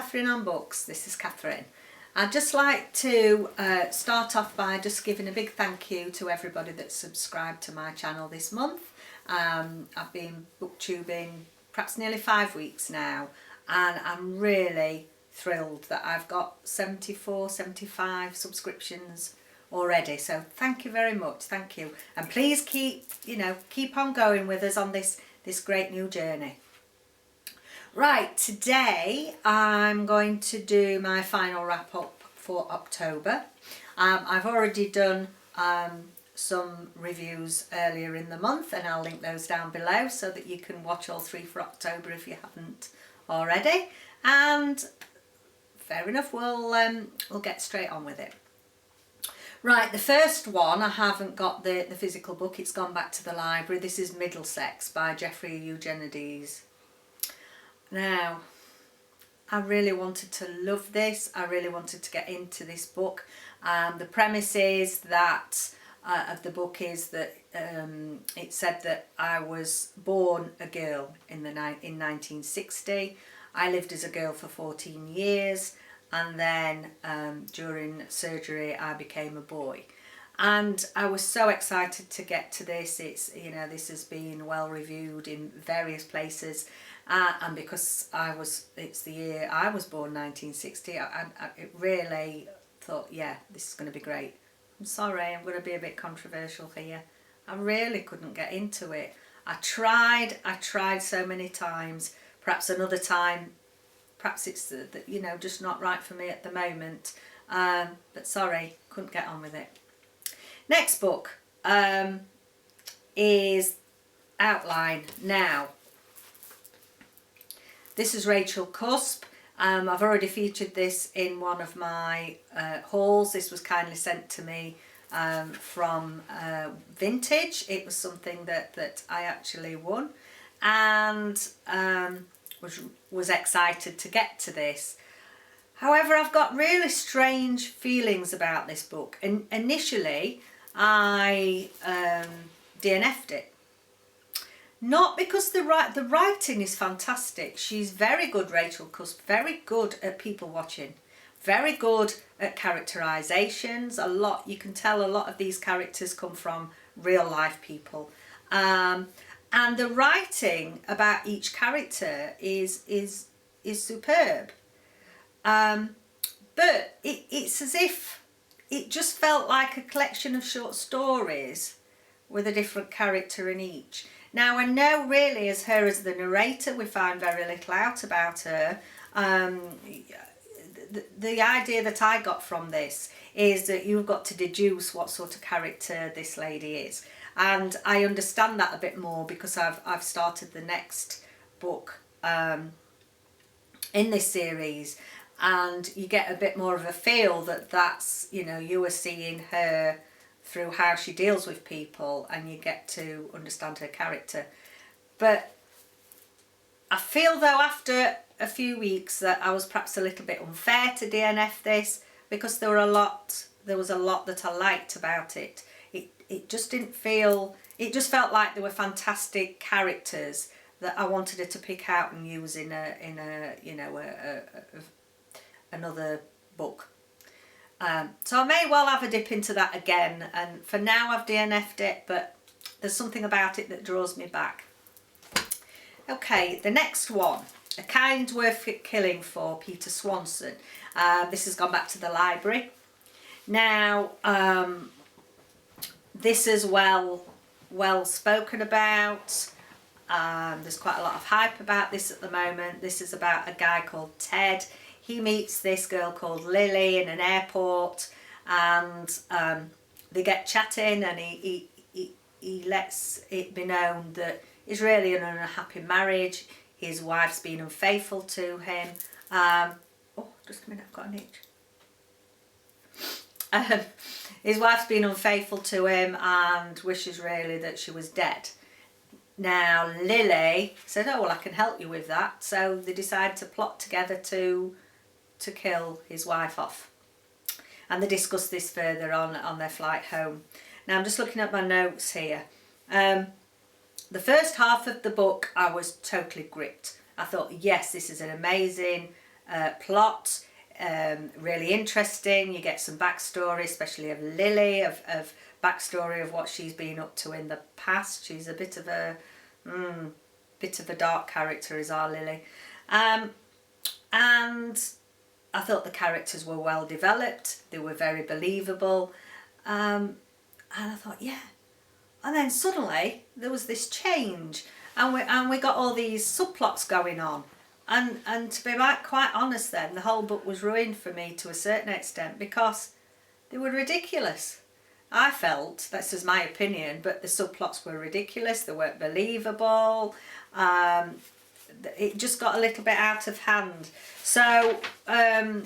Catherine on Books. This is Catherine. I'd just like to start off by just giving a big thank you to everybody that's subscribed to my channel this month. I've been booktubing perhaps nearly 5 weeks now, and I'm really thrilled that I've got 75 subscriptions already. So thank you very much, thank you, and please keep on going with us on this great new journey. Right, today I'm going to do my final wrap up for October. I've already done some reviews earlier in the month, and I'll link those down below so that you can watch all 3 for October if you haven't already. And fair enough, we'll get straight on with it. Right, the first one, I haven't got the physical book, it's gone back to the library. This is Middlesex by Jeffrey Eugenides. Now, I really wanted to love this. I really wanted to get into this book. The premise is that of the book is that it said that I was born a girl in 1960. I lived as a girl for 14 years, and then during surgery I became a boy. And I was so excited to get to this. This has been well reviewed in various places, and because it's the year I was born, 1960, I really thought, yeah, this is going to be great. I'm sorry, I'm going to be a bit controversial here. I really couldn't get into it. I tried so many times. Perhaps another time, perhaps it's just not right for me at the moment. But sorry, couldn't get on with it. Next book is Outline. Now, this is Rachel Cusp. I've already featured this in one of my hauls. This was kindly sent to me from Vintage. It was something that I actually won, and was excited to get to this. However, I've got really strange feelings about this book. And initially, I DNF'd it. Not because the writing is fantastic. She's very good, Rachel Cusp, very good at people watching, very good at characterizations. You can tell a lot of these characters come from real life people. And the writing about each character is superb. But it's as if it just felt like a collection of short stories with a different character in each. Now, I know really as the narrator we find very little out about her. The idea that I got from this is that you've got to deduce what sort of character this lady is. And I understand that a bit more because I've started the next book in this series, and you get a bit more of a feel that's you are seeing her through how she deals with people, and you get to understand her character. But I feel though after a few weeks that I was perhaps a little bit unfair to DNF this, because there was a lot that I liked about it. It just didn't feel, it just felt like there were fantastic characters that I wanted her to pick out and use in another book. So I may well have a dip into that again, and for now I've DNF'd it, but there's something about it that draws me back. Okay, the next one, A Kind Worth Killing for Peter Swanson. This has gone back to the library. Now, this is well spoken about. There's quite a lot of hype about this at the moment. This is about a guy called Ted. He meets this girl called Lily in an airport, and they get chatting, and he lets it be known that he's really in an unhappy marriage. His wife's been unfaithful to him. Oh, just a minute, I've got an itch. His wife's been unfaithful to him and wishes really that she was dead. Now Lily said, oh well, I can help you with that. So they decide to plot together to kill his wife off, and they discuss this further on their flight home. Now I'm just looking at my notes here. The first half of the book I was totally gripped. I thought, yes, this is an amazing plot. Really interesting. You get some backstory, especially of Lily, of backstory of what she's been up to in the past. She's a bit of a dark character, is our Lily. And I thought the characters were well developed. They were very believable. And I thought, yeah. And then suddenly there was this change, and we got all these subplots going on. And to be quite honest then, the whole book was ruined for me to a certain extent because they were ridiculous. I felt, that's just my opinion, but the subplots were ridiculous, they weren't believable. It just got a little bit out of hand. So I've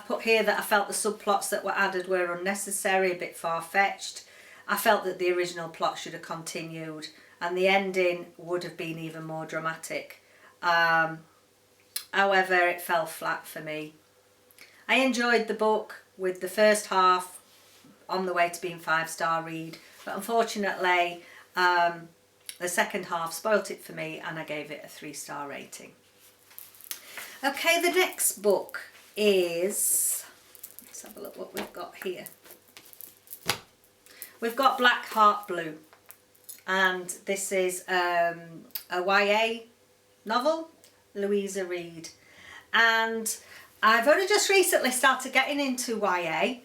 put here that I felt the subplots that were added were unnecessary, a bit far-fetched. I felt that the original plot should have continued and the ending would have been even more dramatic. However, it fell flat for me. I enjoyed the book with the first half on the way to being 5-star read, but unfortunately the second half spoilt it for me and I gave it a 3-star rating. Okay, the next book is, let's have a look what we've got here. We've got Black Heart Blue, and this is a YA novel, Louisa Reed, and I've only just recently started getting into YA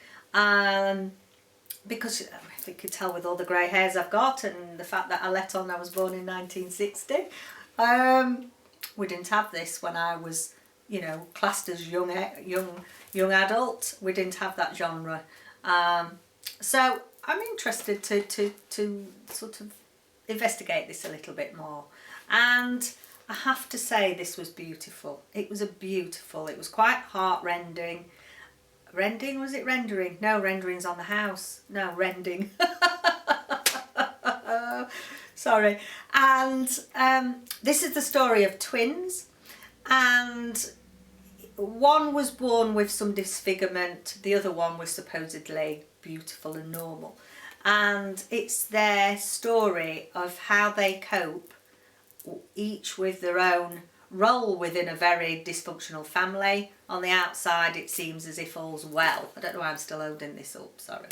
because if you could tell with all the grey hairs I've got and the fact that I let on I was born in 1960, we didn't have this when I was, you know, classed as young adult. We didn't have that genre, so I'm interested to sort of investigate this a little bit more. And I have to say this was beautiful. It was it was quite heart-rending. Rending, was it rendering? No, rendering's on the house. No, rending. Sorry. And this is the story of twins, and one was born with some disfigurement, the other one was supposedly beautiful and normal, and it's their story of how they cope, each with their own role within a very dysfunctional family. On the outside it seems as if all's well. I don't know why I'm still holding this up, sorry.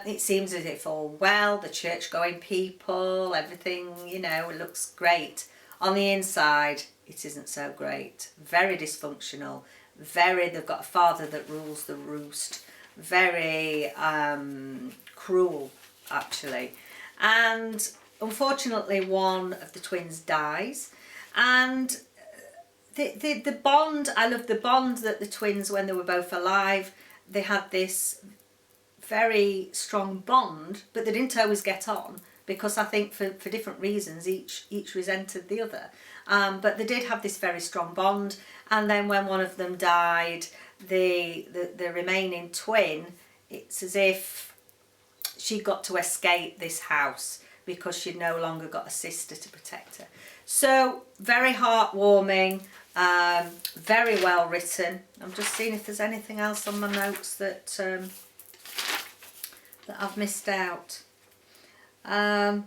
It seems as if all well, the church going people, everything, you know, it looks great. On the inside it isn't so great, very dysfunctional, they've got a father that rules the roost, very cruel actually, and unfortunately one of the twins dies. And the bond, I love the bond that the twins, when they were both alive, they had this very strong bond, but they didn't always get on because I think for different reasons each resented the other, but they did have this very strong bond. And then when one of them died, the remaining twin, it's as if she got to escape this house because she'd no longer got a sister to protect her. So very heartwarming, very well written. I'm just seeing if there's anything else on my notes that that I've missed out. Yeah,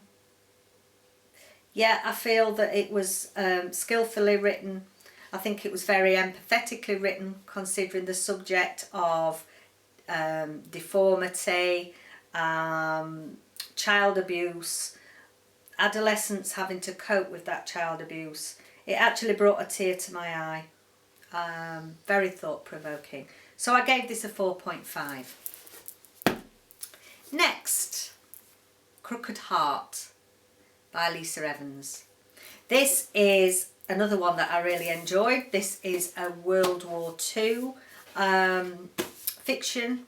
I feel that it was skillfully written. I think it was very empathetically written, considering the subject of deformity, child abuse, adolescents having to cope with that child abuse. It actually brought a tear to my eye. Very thought-provoking. So I gave this a 4.5. Next, Crooked Heart by Lisa Evans. This is another one that I really enjoyed. This is a World War II fiction.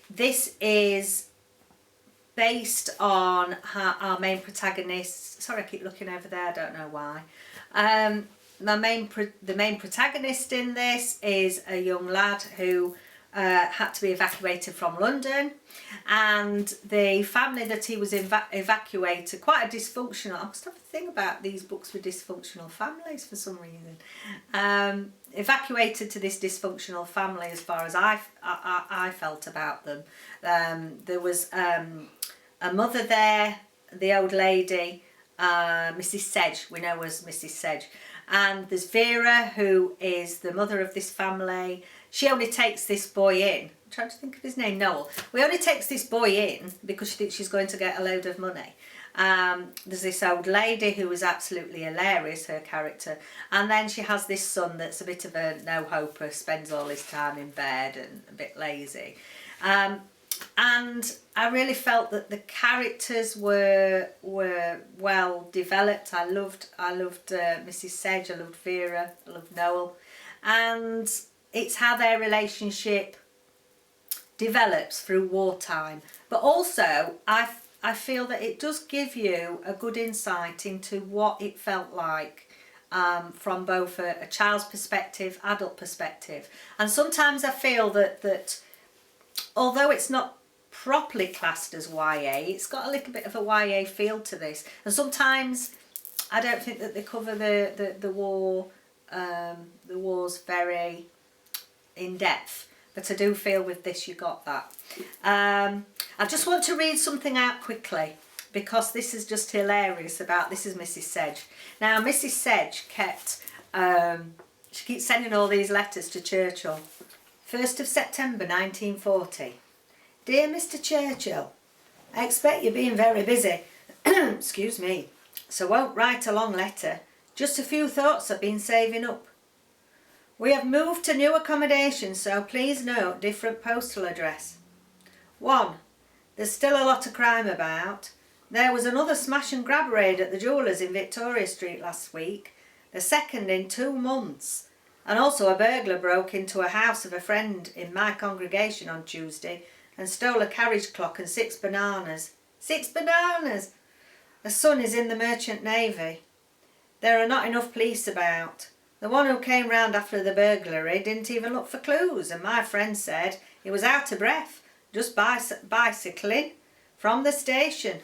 This is based on our main protagonist. Sorry, I keep looking over there, I don't know why. The main protagonist in this is a young lad who had to be evacuated from London, and the family that he was evacuated, quite a dysfunctional, I must have a thing about these books with dysfunctional families for some reason, evacuated to this dysfunctional family as far as I felt about them. There was a mother there, the old lady, Mrs. Sedge, we know as Mrs. Sedge, And there's Vera, who is the mother of this family. She only takes this boy in. I'm trying to think of his name, Noel. We only takes this boy in because she thinks she's going to get a load of money. There's this old lady who is absolutely hilarious, her character. And then she has this son that's a bit of a no-hoper, spends all his time in bed and a bit lazy. And I really felt that the characters were well developed. I loved Mrs. Sedge, I loved Vera, I loved Noel. And it's how their relationship develops through wartime. But also, I feel that it does give you a good insight into what it felt like from both a child's perspective, adult perspective. And sometimes I feel that although it's not properly classed as YA, it's got a little bit of a YA feel to this. And sometimes I don't think that they cover the war, the wars very in depth. But I do feel with this you got that. I just want to read something out quickly because this is just hilarious about, this is Mrs. Sedge. Now Mrs. Sedge she keeps sending all these letters to Churchill. 1st of September 1940. Dear Mr. Churchill, I expect you're being very busy, excuse me, so won't write a long letter, just a few thoughts I've been saving up. We have moved to new accommodation, so please note different postal address. 1. There's still a lot of crime about. There was another smash and grab raid at the jewellers in Victoria Street last week, the second in 2 months. And also a burglar broke into a house of a friend in my congregation on Tuesday and stole a carriage clock and 6 bananas. 6 bananas! A son is in the Merchant Navy. There are not enough police about. The one who came round after the burglary didn't even look for clues, and my friend said he was out of breath, just bicycling from the station.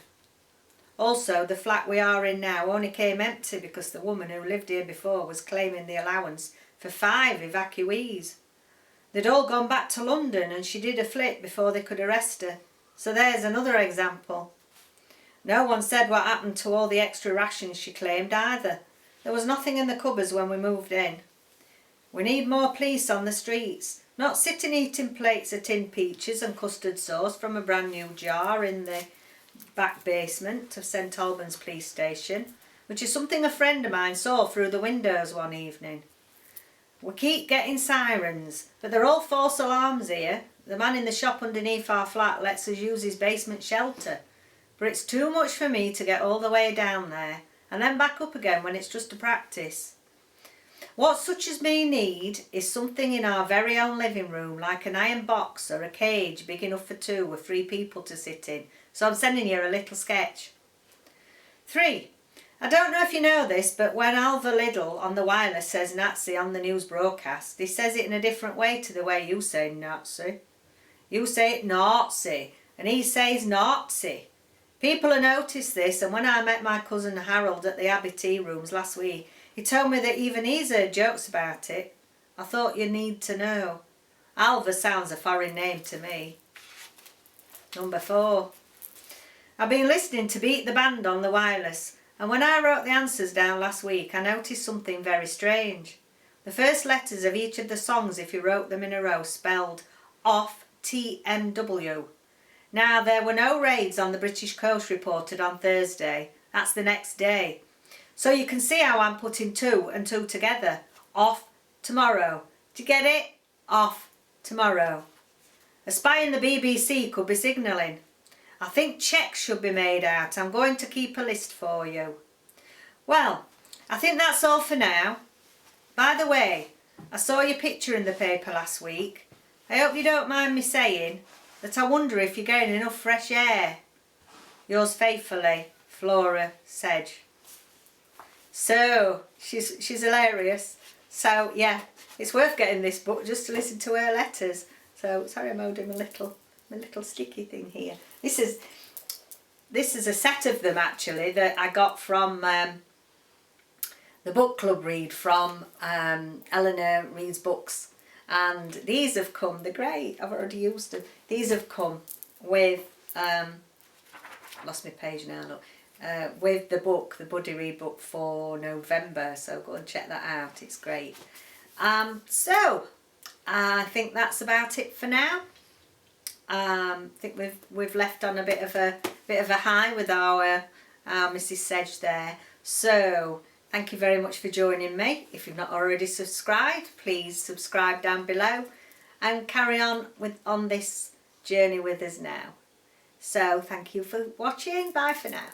Also, the flat we are in now only came empty because the woman who lived here before was claiming the allowance for 5 evacuees. They'd all gone back to London and she did a flip before they could arrest her. So there's another example. No one said what happened to all the extra rations she claimed either. There was nothing in the cupboards when we moved in. We need more police on the streets, not sitting eating plates of tin peaches and custard sauce from a brand new jar in the back basement of St Albans police station, which is something a friend of mine saw through the windows one evening. We keep getting sirens, but they're all false alarms here. The man in the shop underneath our flat lets us use his basement shelter, but it's too much for me to get all the way down there and then back up again when it's just a practice. What such as me need is something in our very own living room, like an iron box or a cage big enough for 2 or 3 people to sit in. So I'm sending you a little sketch. 3. I don't know if you know this, but when Alva Liddell on the wireless says Nazi on the news broadcast, he says it in a different way to the way you say Nazi. You say it Nazi, and he says Nazi. People have noticed this, and when I met my cousin Harold at the Abbey Tea Rooms last week, he told me that even he's heard jokes about it. I thought you'd need to know. Alva sounds a foreign name to me. Number 4. I've been listening to Beat the Band on the wireless, and when I wrote the answers down last week, I noticed something very strange. The first letters of each of the songs, if you wrote them in a row, spelled off TMW. Now, there were no raids on the British coast reported on Thursday. That's the next day. So you can see how I'm putting 2 and 2 together. Off tomorrow. Do you get it? Off tomorrow. A spy in the BBC could be signalling. I think checks should be made out. I'm going to keep a list for you. Well, I think that's all for now. By the way, I saw your picture in the paper last week. I hope you don't mind me saying that I wonder if you're getting enough fresh air. Yours faithfully, Flora Sedge. So, she's hilarious. So, yeah, it's worth getting this book just to listen to her letters. So, sorry I'm holding my little sticky thing here. This is a set of them actually that I got from the book club read from Eleanor Reads Books, and these have come, they're great, I've already used them. These have come with lost my page now, look. with the book, the Buddy Read book for November, so go and check that out, it's great. So I think that's about it for now. I think we've left on a bit of a high with our Mrs. Sedge there. So thank you very much for joining me. If you've not already subscribed, please subscribe down below and carry on on this journey with us now. So thank you for watching. Bye for now.